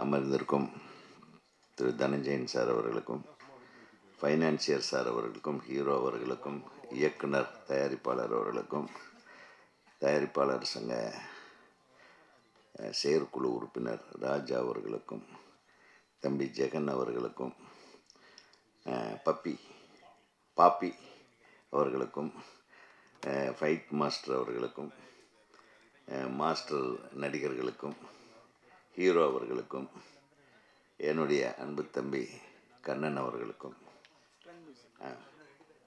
அமர்ந்திருக்கும் திரு தனஞ்சயன் சார் அவர்களுக்கும், financier sir அவர்களுக்கும், ஹீரோ அவர்களுக்கும், இயக்குனர் தயாரிப்பாளர் அவர்களுக்கும், தயாரிப்பாளர் சங்க செயற்குழு உறுப்பினர் ராஜா அவர்களுக்கும், தம்பி ஜெகன் அவர்களுக்கும், பாப்பி அவர்களுக்கும், ஃபைட் மாஸ்டர் அவர்களுக்கும், மாஸ்டர் நடிகர்களுக்கும், ஹீரோ அவர்களுக்கும், என்னுடைய அன்பு தம்பி கண்ணன் அவர்களுக்கும்,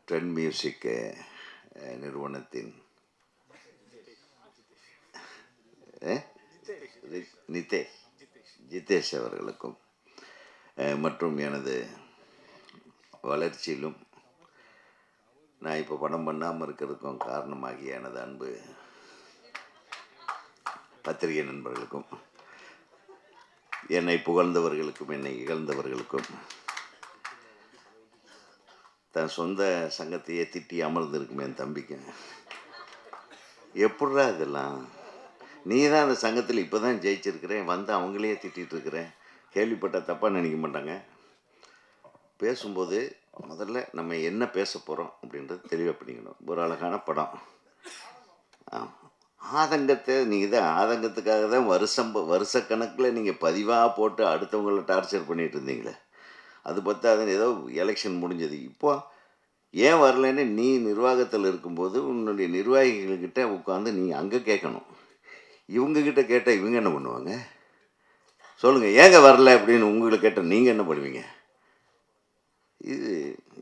ட்ரெண்ட் மியூசிக் நிறுவனத்தின் ஜிதேஷ் அவர்களுக்கும் மற்றும் எனது வளர்ச்சியிலும் நான் இப்போ படம் பண்ணாமல் இருக்கிறதுக்கும் காரணமாகிய எனது அன்பு பத்திரிகை நண்பர்களுக்கும், என்னை புகழ்ந்தவர்களுக்கும், என்னை இகழ்ந்தவர்களுக்கும், தன் சொந்த சங்கத்தையே திட்டி அமர்ந்திருக்கும் என் தம்பிக்கு, எப்பட்றா இதெல்லாம், நீ தான் அந்த சங்கத்தில் இப்போ தான் ஜெயிச்சிருக்கிறேன், வந்து அவங்களையே திட்டிகிட்டு இருக்கிறேன், கேள்விப்பட்ட தப்பாக நினைக்க மாட்டாங்க. பேசும்போது முதல்ல நம்ம என்ன பேச போகிறோம் அப்படின்றது தெளிவாக பண்ணிக்கணும். ஒரு அழகான படம், ஆதங்கத்தை நீங்கள் தான் ஆதங்கத்துக்காக தான் வருஷக்கணக்கில் நீங்கள் பதிவாக போட்டு அடுத்தவங்களை டார்ச்சர் பண்ணிகிட்டு இருந்தீங்களே, அது பத்தாது ஏதோ எலெக்ஷன் முடிஞ்சது. இப்போ ஏன் வரலன்னு நீ நிர்வாகத்தில் இருக்கும்போது உன்னுடைய நிர்வாகிகள்கிட்ட உட்காந்து நீ அங்கே கேட்கணும். இவங்கக்கிட்ட கேட்டால் இவங்க என்ன பண்ணுவாங்க? சொல்லுங்கள், ஏங்க வரல அப்படின்னு உங்களை கேட்டால் நீங்கள் என்ன பண்ணுவீங்க?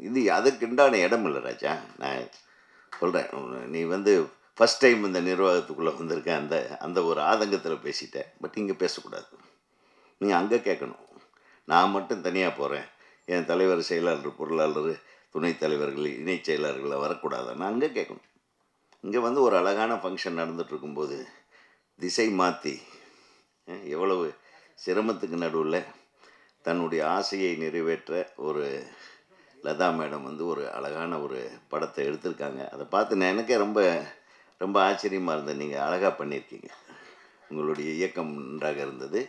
இது அதுக்குண்டான இடம் இல்லை ராஜா. நான் சொல்கிறேன், நீ வந்து ஃபஸ்ட் டைம் இந்த நிர்வாகத்துக்குள்ளே வந்திருக்க, அந்த ஒரு ஆதங்கத்தில் பேசிட்டேன். பட் இங்கே பேசக்கூடாது, நீ அங்கே கேட்கணும். நான் மட்டும் தனியாக போகிறேன், என் தலைவர், செயலாளர், பொருளாளர், துணைத் தலைவர்கள், இணைச் செயலாளர்களை வரக்கூடாது, நான் அங்கே கேட்கணும். இங்கே வந்து ஒரு அழகான ஃபங்க்ஷன் நடந்துகிட்ருக்கும்போது திசை மாற்றி எவ்வளவு சிரமத்துக்கு நடுவில் தன்னுடைய ஆசையை நிறைவேற்ற ஒரு லதா மேடம் வந்து ஒரு அழகான ஒரு படத்தை எடுத்திருக்காங்க. அதை பார்த்து நான் எனக்கே ரொம்ப ரொம்ப ஆச்சரியமாக இருந்தது. நீங்கள் அழகாக பண்ணியிருக்கீங்க, உங்களுடைய இயக்கம் நன்றாக இருந்தது.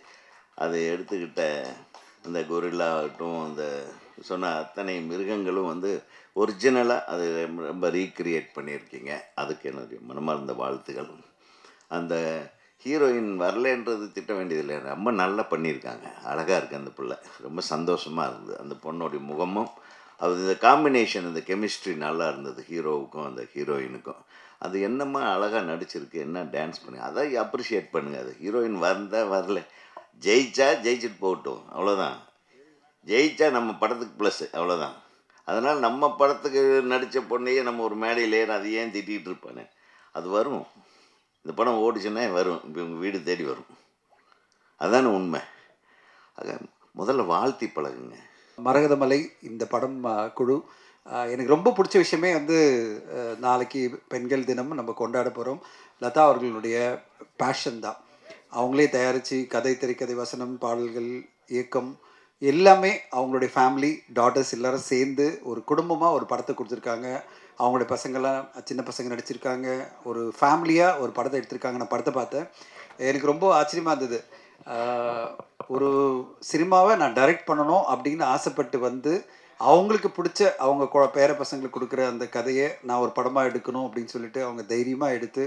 அதை எடுத்துக்கிட்ட அந்த கொரில்லாகட்டும், அந்த சொன்ன அத்தனை மிருகங்களும் வந்து ஒரிஜினலாக அது ரொம்ப ரீக்ரியேட் பண்ணியிருக்கீங்க. அதுக்கு என்னுடைய மனமார்ந்த வாழ்த்துக்கள். அந்த ஹீரோயின் வரலன்றது திட்ட வேண்டியதில்லை, ரொம்ப நல்லா பண்ணியிருக்காங்க, அழகாக இருக்குது அந்த பிள்ளை, ரொம்ப சந்தோஷமாக இருந்தது. அந்த பொண்ணுடைய முகமும் அது இந்த காம்பினேஷன், இந்த கெமிஸ்ட்ரி நல்லா இருந்தது, ஹீரோவுக்கும் அந்த ஹீரோயினுக்கும். அது என்னம்மா அழகாக நடிச்சிருக்கு, என்ன டான்ஸ் பண்ணி, அதை அப்ரிஷியேட் பண்ணுங்கள். அது ஹீரோயின் வரல, ஜெயிச்சுட்டு போகட்டும், அவ்வளோதான். ஜெயிச்சா நம்ம படத்துக்கு ப்ளஸ்ஸு, அவ்வளோதான். அதனால் நம்ம படத்துக்கு நடித்த பொண்ணையே நம்ம ஒரு மேடையில் ஏற அது ஏன் திட்டிகிட்டு இருப்பானே, அது வரும். இந்த படம் ஓடிச்சுன்னா வரும், இப்போ உங்கள் வீடு தேடி வரும், அதுதானே உண்மை. ஆக முதல்ல வாழ்த்தி பழகுங்க. மரகதமலை இந்த படம் குழு எனக்கு ரொம்ப பிடிச்ச விஷயமே வந்து நாளைக்கு பெண்கள் தினம் நம்ம கொண்டாட போகிறோம். லதா அவர்களுடைய பேஷன் தான், அவங்களே தயாரித்து கதை, திரைக்கதை, வசனம், பாடல்கள், இயக்கம் எல்லாமே அவங்களுடைய ஃபேமிலி, டாட்டர்ஸ் எல்லோரும் சேர்ந்து ஒரு குடும்பமாக ஒரு படத்தை கொடுத்துருக்காங்க. அவங்களுடைய பசங்கள்லாம் சின்ன பசங்க நடிச்சிருக்காங்க, ஒரு ஃபேமிலியாக ஒரு படத்தை எடுத்திருக்காங்க. நான் படத்தை பார்த்தேன், எனக்கு ரொம்ப ஆச்சரியமாக இருந்தது. ஒரு சினிமாவை நான் டைரக்ட் பண்ணணும் அப்படின்னு ஆசைப்பட்டு வந்து அவங்களுக்கு பிடிச்ச அவங்க பேர பசங்களுக்கு கொடுக்குற அந்த கதையை நான் ஒரு படமாக எடுக்கணும் அப்படின்னு சொல்லிட்டு அவங்க தைரியமாக எடுத்து,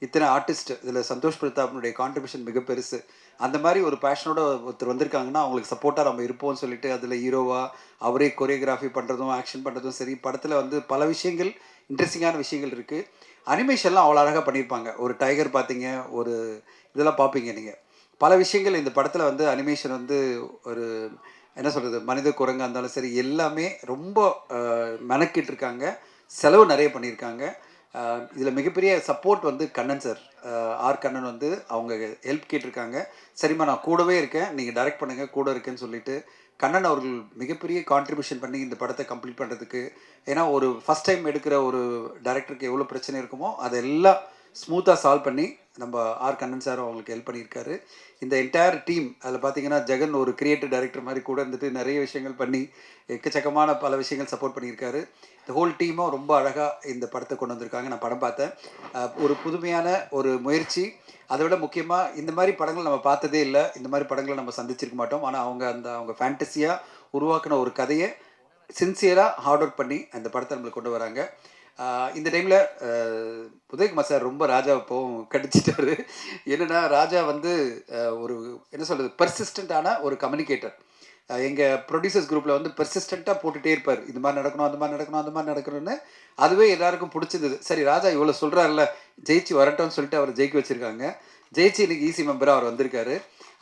இத்தனை ஆர்டிஸ்ட் இதில் சந்தோஷ் பிரதாப்னுடைய கான்ட்ரிபியூஷன் மிக பெருசு. அந்த மாதிரி ஒரு பேஷனோட ஒருத்தர் வந்திருக்காங்கன்னா அவங்களுக்கு சப்போர்ட்டாக நம்ம இருப்போம்னு சொல்லிட்டு அதில் ஹீரோவாக அவரே கொரியோகிராஃபி பண்ணுறதும் ஆக்ஷன் பண்ணுறதும் சரி, படத்தில் வந்து பல விஷயங்கள், இன்ட்ரெஸ்டிங்கான விஷயங்கள் இருக்குது. அனிமேஷன்லாம் அவ்வளோ அழகாக பண்ணியிருப்பாங்க. ஒரு டைகர் பார்த்தீங்க, ஒரு இதெல்லாம் பார்ப்பீங்க நீங்கள். பல விஷயங்கள் இந்த படத்தில் வந்து அனிமேஷன் வந்து ஒரு என்ன சொல்கிறது, மனித குரங்காக இருந்தாலும் சரி எல்லாமே ரொம்ப மெனக்கிட்டு இருக்காங்க, செலவு நிறைய பண்ணியிருக்காங்க. இதில் மிகப்பெரிய சப்போர்ட் வந்து கண்ணன் சார், ஆர் கண்ணன் வந்து அவங்க ஹெல்ப் கேட்டிருக்காங்க. சரிம்மா நான் கூடவே இருக்கேன், நீங்கள் டைரக்ட் பண்ணுங்கள், கூட இருக்கேன்னு சொல்லிட்டு கண்ணன் அவர்கள் மிகப்பெரிய கான்ட்ரிபியூஷன் பண்ணி இந்த படத்தை கம்ப்ளீட் பண்ணுறதுக்கு. ஏன்னா ஒரு ஃபஸ்ட் டைம் எடுக்கிற ஒரு டைரக்டருக்கு எவ்வளோ பிரச்சனை இருக்குமோ அதெல்லாம் ஸ்மூத்தாக சால்வ் பண்ணி நம்ம ஆர் கண்ணன் சார் அவங்களுக்கு ஹெல்ப் பண்ணியிருக்காரு. இந்த என்டையர் டீம், அதில் பார்த்தீங்கன்னா ஜெகன் ஒரு கிரியேட்டிவ் டைரக்டர் மாதிரி கூட இருந்துட்டு நிறைய விஷயங்கள் பண்ணி எக்கச்சக்கமான பல விஷயங்கள் சப்போர்ட் பண்ணியிருக்காரு. ஹோல் டீமும் ரொம்ப அழகாக இந்த படத்தை கொண்டு வந்திருக்காங்க. நான் படம் பார்த்தேன். ஒரு புதுமையான ஒரு முயற்சி. அதை விட முக்கியமாக இந்த மாதிரி படங்கள் நம்ம பார்த்ததே இல்லை. இந்த மாதிரி படங்களை நம்ம சந்திச்சிருக்க மாட்டோம். ஆனால் அவங்க ஃபேண்டஸியாக உருவாக்கின ஒரு கதையை சின்சியராக ஹார்ட் ஒர்க் பண்ணி அந்த படத்தை நம்மளுக்கு கொண்டு வராங்க. இந்த டைமில் உதயகுமார் சார் ரொம்ப ராஜாவை போவும் கடிச்சிட்டாரு. என்னென்னா ராஜா வந்து ஒரு என்ன சொல்கிறது பர்சிஸ்டண்ட்டான ஒரு கம்யூனிகேட்டர். எங்கள் ப்ரொடியூசர்ஸ் குரூப்பில் வந்து பெர்சிஸ்டண்ட்டாக போட்டுகிட்டே இருப்பார். இது மாதிரி நடக்கணும், அந்த மாதிரி நடக்கணும், அந்த மாதிரி நடக்கணும்னு. அதுவே எல்லாருக்கும் பிடிச்சிருந்தது. சரி ராஜா இவ்வளோ சொல்கிறாருல்ல, ஜெயிச்சு வரட்டும்னு சொல்லிட்டு அவர் ஜெயிக்க வச்சுருக்காங்க. ஜெயிச்சு இன்னைக்கு ஈசி மெம்பராக அவர் வந்திருக்காரு.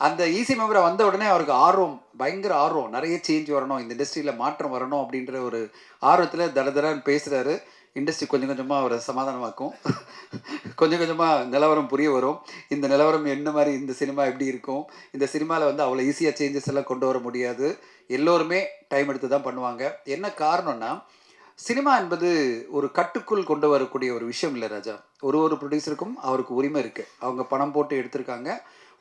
அந்த ஈசி மெம்பராக வந்த உடனே அவருக்கு ஆர்வம், பயங்கர ஆர்வம், நிறைய சேஞ்ச் வரணும், இந்த இண்டஸ்ட்ரியில் மாற்றம் வரணும் அப்படின்ற ஒரு ஆர்வத்தில் தடன்னு பேசுகிறாரு. இண்டஸ்ட்ரி கொஞ்சம் கொஞ்சமாக அவரை சமாதானமாக்கும். கொஞ்சம் கொஞ்சமாக நிலவரம் புரிய வரும். இந்த நிலவரம் என்ன மாதிரி, இந்த சினிமா எப்படி இருக்கும், இந்த சினிமாவில் வந்து அவ்வளோ ஈஸியாக சேஞ்சஸ் எல்லாம் கொண்டு வர முடியாது. எல்லோருமே டைம் எடுத்து தான் பண்ணுவாங்க. என்ன காரணம்னா சினிமா என்பது ஒரு கட்டுக்குள் கொண்டு வரக்கூடிய ஒரு விஷயம் இல்லை ராஜா. ஒரு ப்ரொடியூசருக்கும் அவருக்கு உரிமை இருக்குது. அவங்க பணம் போட்டு எடுத்திருக்காங்க.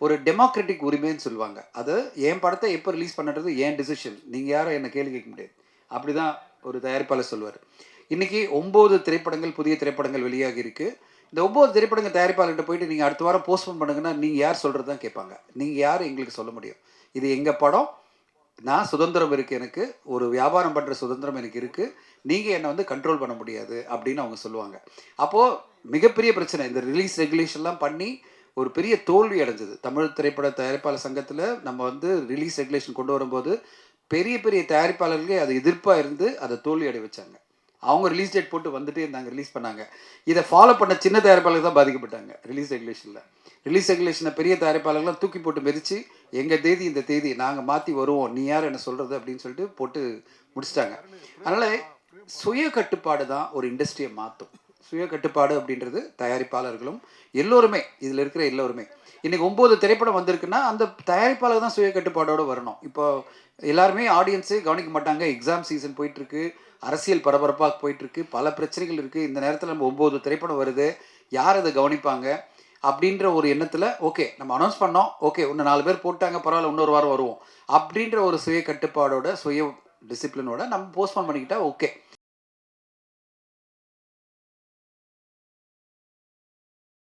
ஒரு டெமோக்ராட்டிக் உரிமைன்னு சொல்லுவாங்க. அது என் படத்தை எப்போ ரிலீஸ் பண்ணுறது என் டிசிஷன், நீங்கள் யாரும் என்னை கேள்வி கேட்க முடியாது. அப்படி தான் ஒரு தயாரிப்பாளர் சொல்லுவார். இன்றைக்கி 9 திரைப்படங்கள், புதிய திரைப்படங்கள் வெளியாகி இருக்குது. இந்த 9 திரைப்படங்கள் தயாரிப்பாளர்கிட்ட போயிட்டு நீங்கள் அடுத்த வாரம் போஸ்ட்போன் பண்ணுங்கன்னா நீங்கள் யார் சொல்கிறது தான் கேட்பாங்க. நீங்கள் யார் எங்களுக்கு சொல்ல முடியும்? இது எங்கள் படம், நான் சுதந்திரம் இருக்குது, எனக்கு ஒரு வியாபாரம் பண்ணுற சுதந்திரம் எனக்கு இருக்குது, நீங்கள் என்னை வந்து கண்ட்ரோல் பண்ண முடியாது அப்படின்னு அவங்க சொல்லுவாங்க. அப்போது மிகப்பெரிய பிரச்சனை. இந்த ரிலீஸ் ரெகுலேஷன்லாம் பண்ணி ஒரு பெரிய தோல்வி அடைஞ்சது. தமிழ் திரைப்பட தயாரிப்பாளர் சங்கத்தில் நம்ம வந்து ரிலீஸ் ரெகுலேஷன் கொண்டு வரும்போது பெரிய பெரிய தயாரிப்பாளர்களே அது எதிர்ப்பாக இருந்து அதை தோல்வி அடைய வச்சாங்க. அவங்க ரிலீஸ் டேட் போட்டு வந்துட்டே இருந்தாங்க, ரிலீஸ் பண்ணாங்க. இதை ஃபாலோ பண்ண சின்ன தயாரிப்பாளர்கள் தான் பாதிக்கப்பட்டாங்க. ரிலீஸ் ரெகுலேஷனை பெரிய தயாரிப்பாளர்கள்லாம் தூக்கி போட்டு மிதித்து எங்கள் தேதி இந்த தேதி நாங்கள் மாற்றி வருவோம், நீ யார் என்ன சொல்கிறது அப்படின்னு சொல்லிட்டு போட்டு முடிச்சிட்டாங்க. அதனால் சுய கட்டுப்பாடு தான் ஒரு இண்டஸ்ட்ரியை மாற்றும். சுய கட்டுப்பாடு அப்படின்றது தயாரிப்பாளர்களும் எல்லோருமே, இதில் இருக்கிற எல்லோருமே. இன்றைக்கி 9 திரைப்படம் வந்திருக்குன்னா அந்த தயாரிப்பாளர் தான் சுய கட்டுப்பாடோடு வரணும். இப்போ எல்லாருமே ஆடியன்ஸே கவனிக்க மாட்டாங்க. எக்ஸாம் சீசன் போயிட்டுருக்கு, அரசியல் பரபரப்பாக போயிட்டுருக்கு, பல பிரச்சனைகள் இருக்குது. இந்த நேரத்தில் நம்ம 9 திரைப்படம் வருது, யார் அதை கவனிப்பாங்க அப்படின்ற ஒரு எண்ணத்தில் ஓகே நம்ம அனௌன்ஸ் பண்ணோம், ஓகே இன்னும் 4 பேர் போட்டாங்க, பரவாயில்ல இன்னொரு வாரம் வருவோம் அப்படின்ற ஒரு சுய கட்டுப்பாடோட, சுய டிசிப்ளினோட நம்ம போஸ்ட்போன் பண்ணிக்கிட்டால் ஓகே.